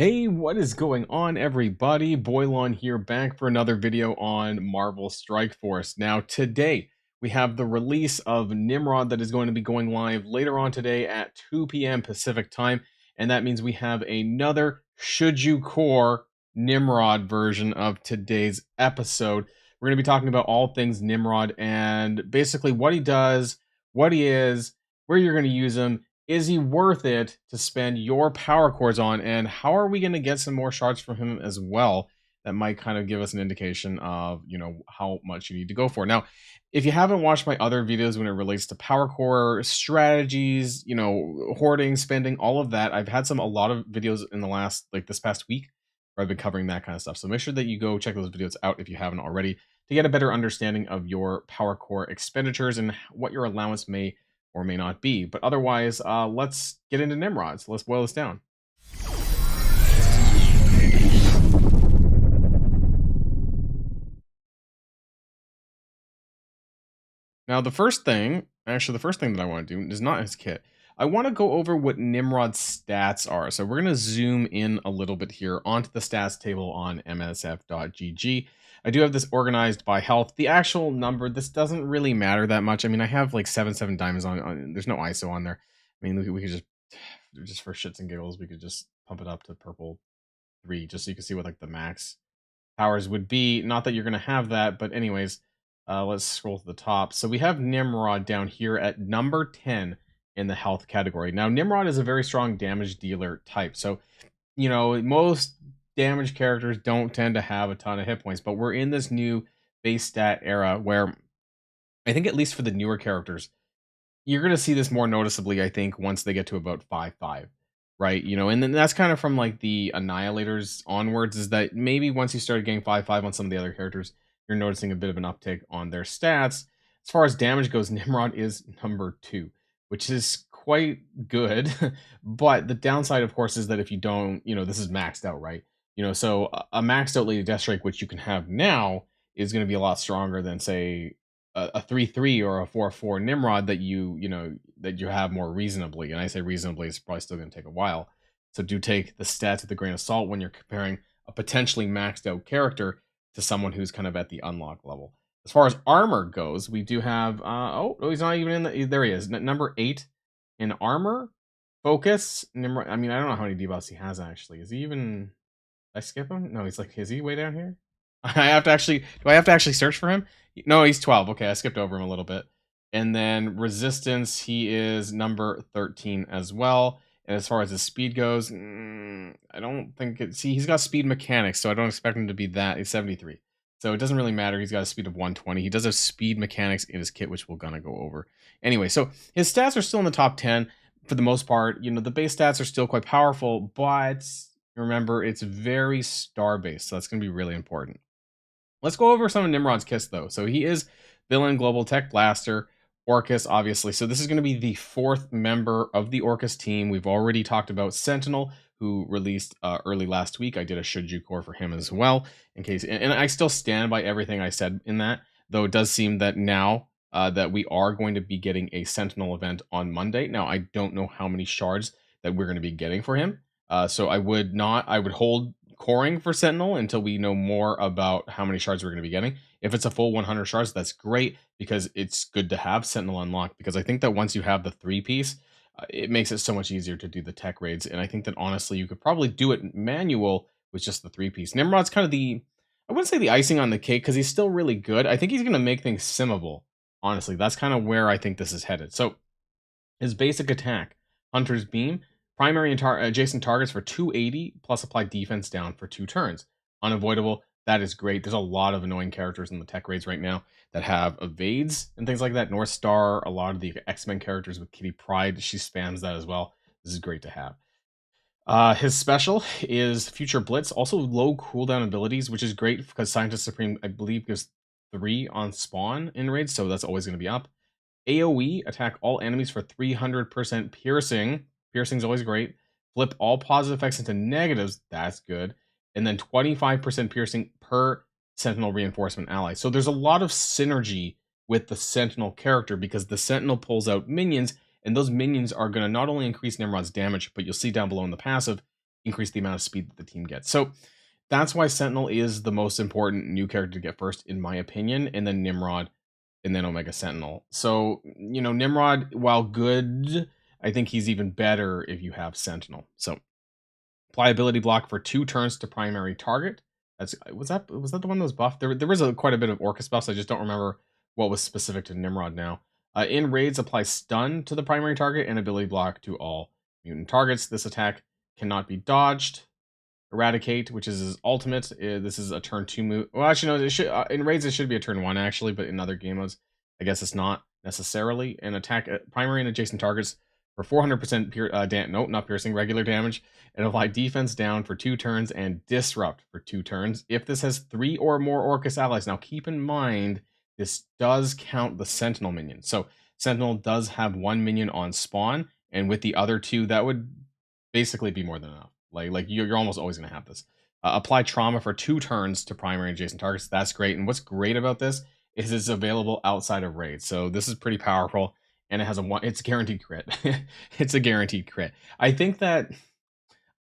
Hey, what is going on, everybody? Boilon here, back for another video on Marvel Strike Force. Now, today we have the release of Nimrod that is going to be going live later on today at 2 p.m. Pacific time, and that means we have another Should You Core Nimrod version of today's episode. We're going to be talking about all things Nimrod and basically what he does, what he is, where you're going to use him. Is he worth it to spend your power cores on? And how are we going to get some more shards from him as well? That might kind of give us an indication of, how much you need to go for. Now, if you haven't watched my other videos when it relates to power core strategies, hoarding, spending, all of that, I've had a lot of videos in the last, this past week, where I've been covering that kind of stuff. So make sure that you go check those videos out if you haven't already to get a better understanding of your power core expenditures and what your allowance may or may not be. But otherwise, let's get into Nimrod. So let's boil this down. Now, the first thing that I want to do is not his kit. I want to go over what Nimrod's stats are. So we're going to zoom in a little bit here onto the stats table on msf.gg. I do have this organized by health. The actual number, this doesn't really matter that much. I mean, I have like 7 diamonds on there's no ISO on there. I mean, we could just for shits and giggles, we could just pump it up to purple 3, just so you can see what like the max powers would be. Not that you're going to have that, but anyways, let's scroll to the top. So we have Nimrod down here at number 10 in the health category. Now, Nimrod is a very strong damage dealer type. So, most damage characters don't tend to have a ton of hit points, but we're in this new base stat era where I think, at least for the newer characters, you're going to see this more noticeably, I think, once they get to about 5-5, right? And then that's kind of from like the Annihilators onwards, is that maybe once you started getting 5-5 on some of the other characters, you're noticing a bit of an uptick on their stats. As far as damage goes, Nimrod is number 2, which is quite good. But the downside, of course, is that if you don't, this is maxed out, right? So a maxed out Lady Deathstrike, which you can have now, is going to be a lot stronger than, say, a 3-3 or a 4-4 Nimrod that you have more reasonably. And I say reasonably, it's probably still going to take a while. So do take the stats with a grain of salt when you're comparing a potentially maxed out character to someone who's kind of at the unlock level. As far as armor goes, we do have he's not even in the, there he is, number 8 in armor. Focus Nimrod. I mean, I don't know how many debuffs he has actually. Is he even, I skip him? No, he's like, is he way down here? Do I have to actually search for him? No, he's 12. Okay, I skipped over him a little bit. And then resistance, he is number 13 as well. And as far as his speed goes, I don't think he's got speed mechanics, so I don't expect him to be that. He's 73. So it doesn't really matter. He's got a speed of 120. He does have speed mechanics in his kit, which we're going to go over. Anyway, so his stats are still in the top 10 for the most part. The base stats are still quite powerful, but remember, it's very star-based, so that's going to be really important. Let's go over some of Nimrod's kits, though. So he is Villain, Global Tech Blaster, Orcus, obviously. So this is going to be the 4th member of the Orcus team. We've already talked about Sentinel, who released early last week. I did a Should You Core for him as well, in case. And I still stand by everything I said in that, though it does seem that now that we are going to be getting a Sentinel event on Monday. Now, I don't know how many shards that we're going to be getting for him. So I would hold coring for Sentinel until we know more about how many shards we're going to be getting. If it's a full 100 shards, that's great, because it's good to have Sentinel unlocked, because I think that once you have the 3-piece, it makes it so much easier to do the tech raids. And I think that honestly, you could probably do it manual with just the 3-piece. Nimrod's kind of I wouldn't say the icing on the cake, because he's still really good. I think he's going to make things simmable. Honestly, that's kind of where I think this is headed. So his basic attack, Hunter's Beam, primary and adjacent targets for 280, plus apply defense down for 2 turns. Unavoidable, that is great. There's a lot of annoying characters in the tech raids right now that have evades and things like that. North Star, a lot of the X-Men characters with Kitty Pryde, she spams that as well. This is great to have. His special is Future Blitz, also low cooldown abilities, which is great because Scientist Supreme, I believe, gives 3 on spawn in raids, so that's always going to be up. AoE, attack all enemies for 300% piercing. Piercing's always great. Flip all positive effects into negatives. That's good. And then 25% piercing per Sentinel reinforcement ally. So there's a lot of synergy with the Sentinel character, because the Sentinel pulls out minions, and those minions are going to not only increase Nimrod's damage, but you'll see down below in the passive, increase the amount of speed that the team gets. So that's why Sentinel is the most important new character to get first, in my opinion, and then Nimrod, and then Omega Sentinel. So, Nimrod, while good, I think he's even better if you have Sentinel. So, apply ability block for 2 turns to primary target. Was that the one that was buffed? There was quite a bit of Orcus buffs. I just don't remember what was specific to Nimrod now. In raids, apply stun to the primary target and ability block to all mutant targets. This attack cannot be dodged. Eradicate, which is his ultimate. This is a turn 2 move. Well, actually, no. It should, in raids, it should be a turn 1 actually, but in other game modes, I guess it's not necessarily. And attack primary and adjacent targets for 400% no, not piercing, regular damage, and apply defense down for 2 turns and disrupt for 2 turns. If this has 3 or more Orcus allies, now keep in mind this does count the Sentinel minion. So Sentinel does have 1 minion on spawn, and with the other 2, that would basically be more than enough. Like you're almost always going to have this. Apply trauma for 2 turns to primary and adjacent targets. That's great. And what's great about this is it's available outside of raids. So this is pretty powerful, and it has it's guaranteed crit. It's a guaranteed crit. I think that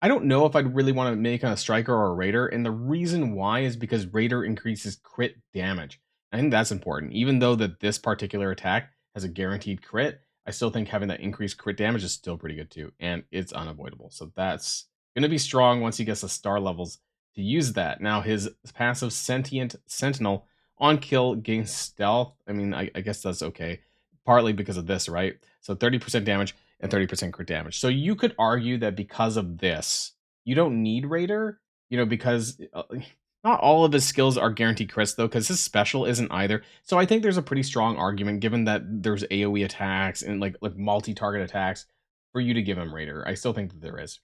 I don't know if I'd really want to make a striker or a raider, and the reason why is because raider increases crit damage. I think that's important. Even though that this particular attack has a guaranteed crit, I still think having that increased crit damage is still pretty good too, and it's unavoidable. So that's going to be strong once he gets the star levels to use that. Now his passive Sentient Sentinel on kill gains stealth. I mean, I guess that's okay, partly because of this, right? So 30% damage and 30% crit damage. So you could argue that because of this, you don't need Raider, because not all of his skills are guaranteed crits though, because his special isn't either. So I think there's a pretty strong argument, given that there's AoE attacks and like multi-target attacks, for you to give him Raider. I still think that there is.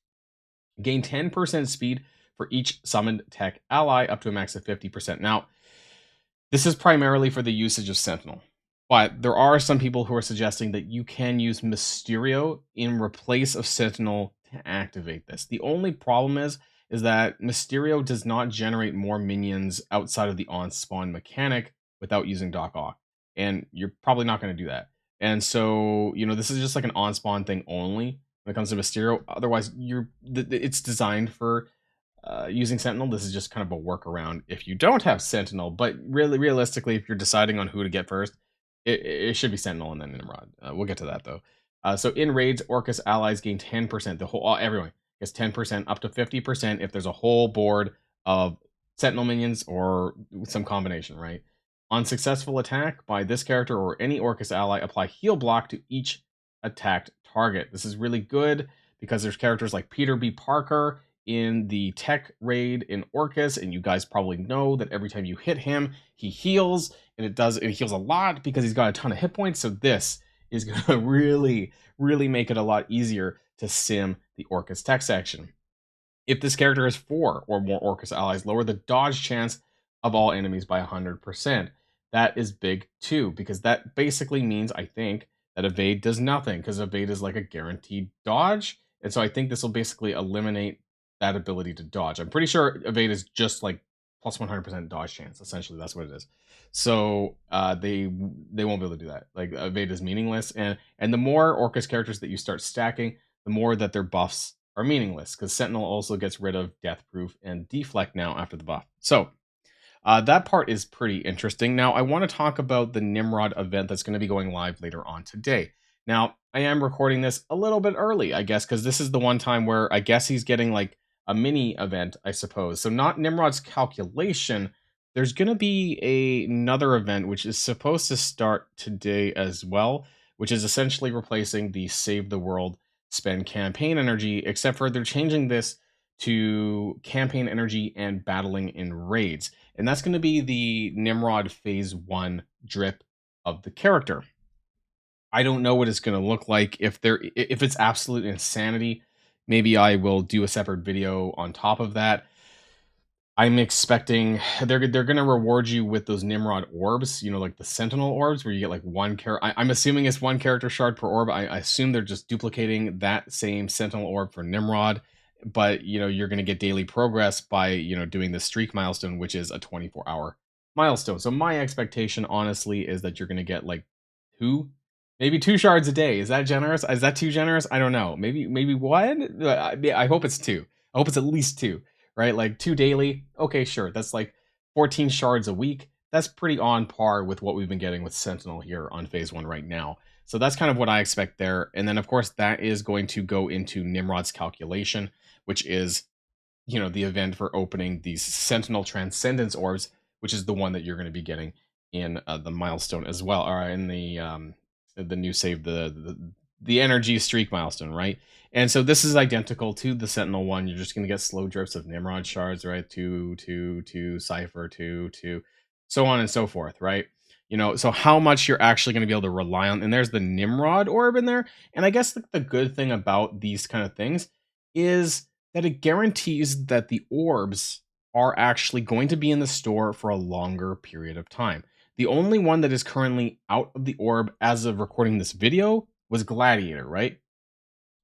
Gain 10% speed for each summoned tech ally up to a max of 50%. Now, this is primarily for the usage of Sentinel, but there are some people who are suggesting that you can use Mysterio in replace of Sentinel to activate this. The only problem is that Mysterio does not generate more minions outside of the on-spawn mechanic without using Doc Ock, and you're probably not going to do that. And so, this is just like an on-spawn thing only when it comes to Mysterio. Otherwise, it's designed for using Sentinel. This is just kind of a workaround if you don't have Sentinel. But really, realistically, if you're deciding on who to get first, it should be Sentinel and then Nimrod. We'll get to that though. So in raids, Orcus allies gain 10%. Everyone gets 10% up to 50% if there's a whole board of Sentinel minions or some combination, right? On successful attack by this character or any Orcus ally, apply heal block to each attacked target. This is really good because there's characters like Peter B. Parker in the tech raid in Orcus, and you guys probably know that every time you hit him, he heals, and it heals a lot because he's got a ton of hit points. So this is going to really, really make it a lot easier to sim the Orcus tech section. If this character has 4 or more Orcus allies, lower the dodge chance of all enemies by 100%. That is big too, because that basically means, I think, that evade does nothing, because evade is like a guaranteed dodge. And so I think this will basically eliminate that ability to dodge. I'm pretty sure evade is just like plus 100% dodge chance. Essentially, that's what it is. So they won't be able to do that. Like, evade is meaningless. And the more Orcus characters that you start stacking, the more that their buffs are meaningless, because Sentinel also gets rid of Death Proof and Deflect now after the buff. So that part is pretty interesting. Now, I want to talk about the Nimrod event that's going to be going live later on today. Now, I am recording this a little bit early, I guess, because this is the one time where I guess he's getting like a mini event, I suppose. So not Nimrod's calculation. There's going to be another event, which is supposed to start today as well, which is essentially replacing the Save the World spend campaign energy, except for they're changing this to campaign energy and battling in raids. And that's going to be the Nimrod Phase 1 drip of the character. I don't know what it's going to look like. If it's absolute insanity, maybe I will do a separate video on top of that. I'm expecting they're going to reward you with those Nimrod orbs, like the Sentinel orbs, where you get like one character. I'm assuming it's 1 character shard per orb. I assume they're just duplicating that same Sentinel orb for Nimrod. But, you're going to get daily progress by, doing the streak milestone, which is a 24-hour milestone. So my expectation, honestly, is that you're going to get like 2, maybe 2 shards a day. Is that generous? Is that too generous? I don't know. Maybe 1? I hope it's 2. I hope it's at least 2, right? Like 2 daily. Okay, sure. That's like 14 shards a week. That's pretty on par with what we've been getting with Sentinel here on phase 1 right now. So that's kind of what I expect there. And then of course that is going to go into Nimrod's calculation, which is, the event for opening these Sentinel Transcendence orbs, which is the one that you're going to be getting in the milestone as well, or in the new save, the energy streak milestone, right? And so this is identical to the Sentinel one. You're just going to get slow drips of Nimrod shards, right? Two, Cipher, two, so on and so forth, right? So how much you're actually going to be able to rely on, and there's the Nimrod orb in there. And I guess the good thing about these kind of things is that it guarantees that the orbs are actually going to be in the store for a longer period of time. The only one that is currently out of the orb as of recording this video was Gladiator, right?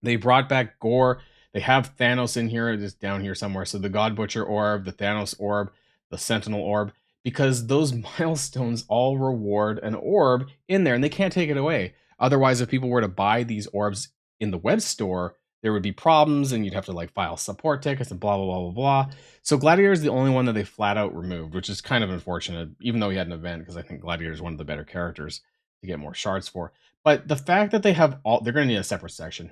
They brought back Gore. They have Thanos in here, just down here somewhere. So the God Butcher orb, the Thanos orb, the Sentinel orb, because those milestones all reward an orb in there and they can't take it away. Otherwise, if people were to buy these orbs in the web store, there would be problems and you'd have to like file support tickets and blah, blah, blah, blah, blah. So Gladiator is the only one that they flat out removed, which is kind of unfortunate, even though he had an event, because I think Gladiator is one of the better characters to get more shards for. But the fact that they have all, they're going to need a separate section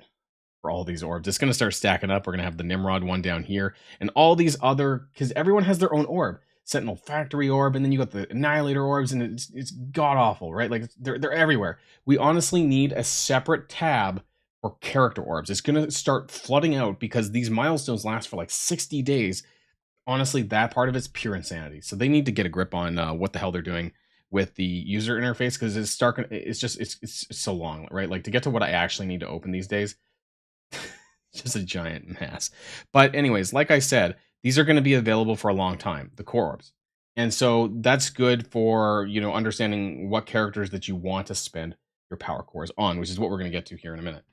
for all these orbs. It's going to start stacking up. We're going to have the Nimrod one down here and all these other, because everyone has their own orb. Sentinel Factory orb, and then you got the Annihilator orbs, and it's god awful, right? Like they're everywhere. We honestly need a separate tab for character orbs. It's going to start flooding out because these milestones last for like 60 days. Honestly, that part of it's pure insanity. So they need to get a grip on what the hell they're doing with the user interface, because it's so long, right? Like to get to what I actually need to open these days, just a giant mass. But anyways, like I said, these are going to be available for a long time, the core orbs. And so that's good for, understanding what characters that you want to spend your power cores on, which is what we're going to get to here in a minute.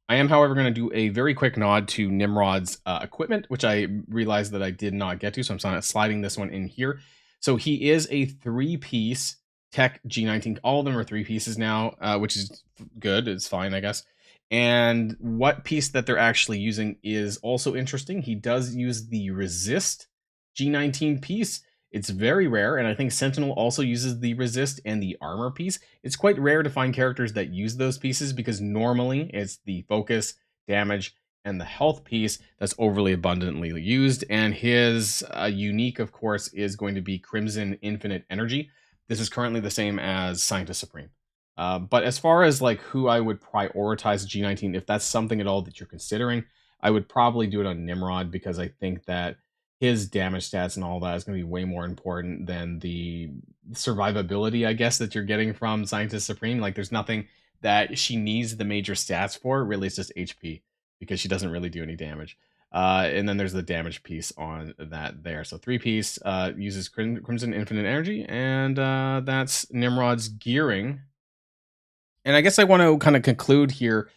I am, however, going to do a very quick nod to Nimrod's equipment, which I realized that I did not get to, so I'm sliding this one in here. So he is a 3-piece Tech G19. All of them are 3 pieces now, which is good. It's fine, I guess. And what piece that they're actually using is also interesting. He does use the Resist G19 piece. It's very rare, and I think Sentinel also uses the Resist and the Armor piece. It's quite rare to find characters that use those pieces because normally it's the Focus, Damage, and the Health piece that's overly abundantly used. And his unique, of course, is going to be Crimson Infinite Energy. This is currently the same as Scientist Supreme. But as far as like who I would prioritize G19, if that's something at all that you're considering, I would probably do it on Nimrod, because I think that his damage stats and all that is going to be way more important than the survivability, I guess, that you're getting from Scientist Supreme. Like there's nothing that she needs the major stats for. Really, it's just HP, because she doesn't really do any damage. And then there's the damage piece on that there. So 3-piece uses Crimson Infinite Energy, and that's Nimrod's gearing. And I guess I want to kind of conclude here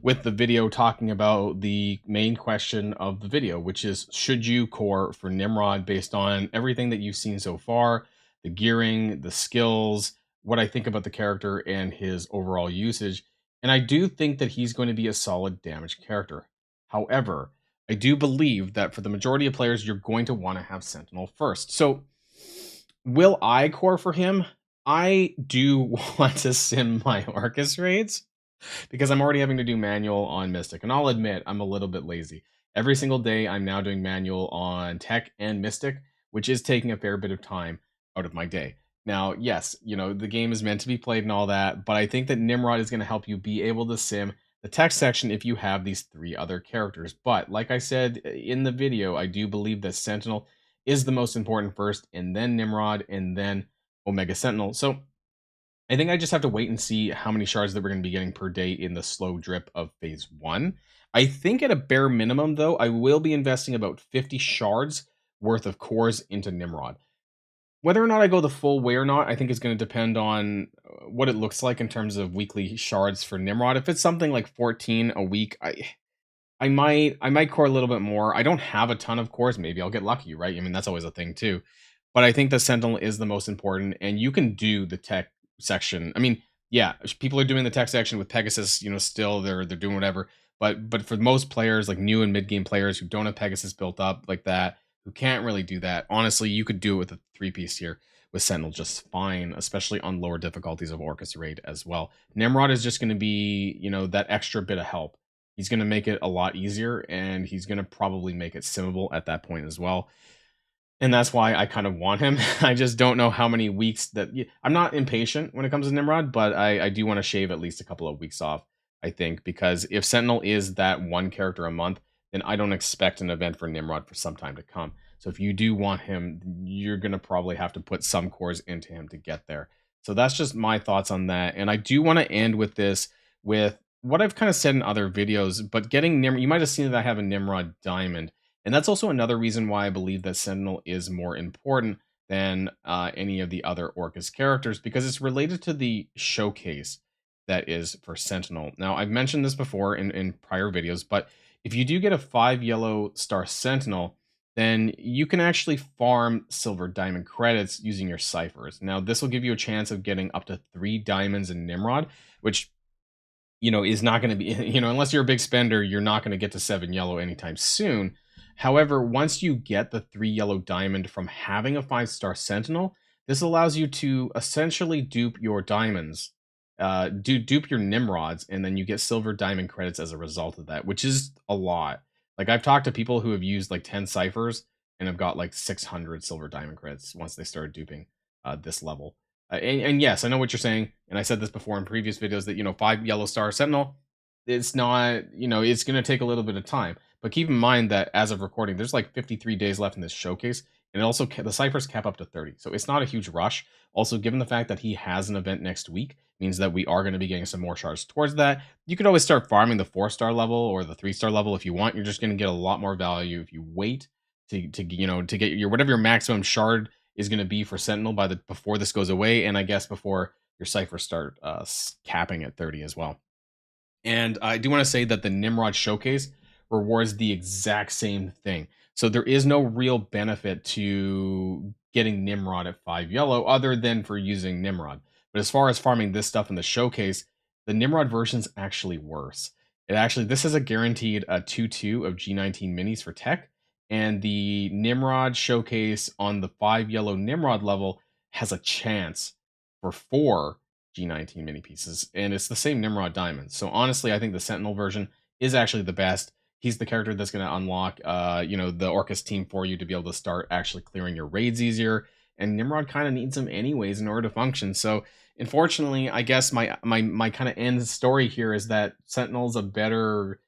with the video talking about the main question of the video, which is, should you core for Nimrod based on everything that you've seen so far, the gearing, the skills, what I think about the character and his overall usage. And I do think that he's going to be a solid damage character. However, I do believe that for the majority of players, you're going to want to have Sentinel first. So will I core for him? I do want to sim my Orcus raids, because I'm already having to do manual on Mystic. And I'll admit, I'm a little bit lazy. Every single day, I'm now doing manual on Tech and Mystic, which is taking a fair bit of time out of my day. Now, yes, the game is meant to be played and all that, but I think that Nimrod is going to help you be able to sim the Tech section if you have these 3 other characters. But like I said in the video, I do believe that Sentinel is the most important first, and then Nimrod, and then Omega Sentinel. So I think I just have to wait and see how many shards that we're going to be getting per day in the slow drip of phase 1. I think at a bare minimum, though, I will be investing about 50 shards worth of cores into Nimrod. Whether or not I go the full way or not, I think is going to depend on what it looks like in terms of weekly shards for Nimrod. If it's something like 14 a week, I might core a little bit more. I don't have a ton of cores. Maybe I'll get lucky, right? I mean, that's always a thing too. But I think the Sentinel is the most important, and you can do the Tech section. I mean, yeah, people are doing the Tech section with Pegasus. Still they're doing whatever. But for most players, like new and mid game players who don't have Pegasus built up like that, who can't really do that, honestly, you could do it with a 3-piece here with Sentinel just fine, especially on lower difficulties of Orcus Raid as well. Nimrod is just going to be, you know, that extra bit of help. He's going to make it a lot easier, and he's going to probably make it simmable at that point as well. And that's why I kind of want him. I just don't know how many weeks that I'm not impatient when it comes to Nimrod, but I do want to shave at least a couple of weeks off, I think, because if Sentinel is that one character a month, then I don't expect an event for Nimrod for some time to come. So if you do want him, you're going to probably have to put some cores into him to get there. So that's just my thoughts on that. And I do want to end with this with what I've kind of said in other videos, but getting Nimrod, you might have seen that I have a Nimrod Diamond. And that's also another reason why I believe that Sentinel is more important than any of the other Orcus characters, because it's related to the showcase that is for Sentinel. Now, I've mentioned this before in prior videos, but if you do get a 5 yellow star Sentinel, then you can actually farm silver diamond credits using your ciphers. Now, this will give you a chance of getting up to 3 diamonds in Nimrod, which, you know, is not going to be, you know, unless you're a big spender, you're not going to get to 7 yellow anytime soon. However, once you get the 3 yellow diamond from having a 5-star Sentinel, this allows you to essentially dupe your diamonds, dupe your Nimrods, and then you get silver diamond credits as a result of that, which is a lot. Like, I've talked to people who have used like 10 ciphers and have got like 600 silver diamond credits once they started duping this level. And yes, I know what you're saying, and I said this before in previous videos that, you know, 5 yellow star Sentinel, it's not, you know, it's going to take a little bit of time. But keep in mind that as of recording, there's like 53 days left in this showcase, and it also the ciphers cap up to 30, so it's not a huge rush. Also, given the fact that he has an event next week, means that we are going to be getting some more shards towards that. You could always start farming the 4-star level or the 3-star level if you want. You're just going to get a lot more value if you wait to you know, to get your whatever your maximum shard is going to be for Sentinel by the before this goes away, and I guess before your ciphers start capping at 30 as well. And I do want to say that the Nimrod showcase rewards the exact same thing. So there is no real benefit to getting Nimrod at 5 yellow other than for using Nimrod. But as far as farming this stuff in the showcase, the Nimrod version's actually worse. This is a guaranteed 2-2 of G19 minis for tech. And the Nimrod showcase on the 5 yellow Nimrod level has a chance for 4 G19 mini pieces, and it's the same Nimrod Diamond. So honestly, I think the Sentinel version is actually the best. He's the character that's going to unlock, you know, the Orcus team for you to be able to start actually clearing your raids easier. And Nimrod kind of needs him anyways in order to function. So unfortunately, I guess my kind of end story here is that Sentinel's a better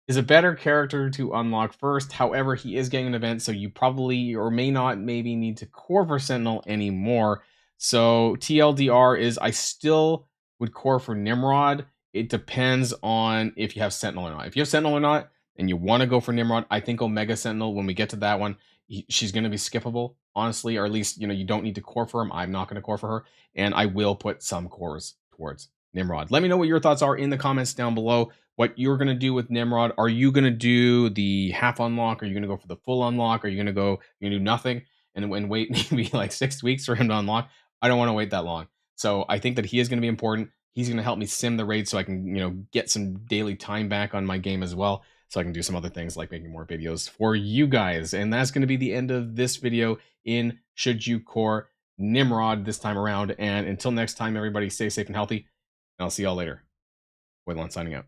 character to unlock first. However, he is getting an event, so you probably or may not maybe need to core for Sentinel anymore. So TLDR is I still would core for Nimrod. It depends on if you have Sentinel or not. If you have Sentinel or not, and you want to go for Nimrod, I think Omega Sentinel, when we get to that one, she's going to be skippable, honestly, or at least, you know, you don't need to core for him. I'm not going to core for her, and I will put some cores towards Nimrod. Let me know what your thoughts are in the comments down below. What you're going to do with Nimrod. Are you going to do the half unlock? Are you going to go for the full unlock? Are you going to do nothing and wait maybe like 6 weeks for him to unlock? I don't want to wait that long. So I think that he is going to be important. He's going to help me sim the raid so I can, you know, get some daily time back on my game as well. So I can do some other things like making more videos for you guys. And that's going to be the end of this video in Should You Core Nimrod this time around. And until next time, everybody stay safe and healthy. And I'll see y'all later. Boilon signing out.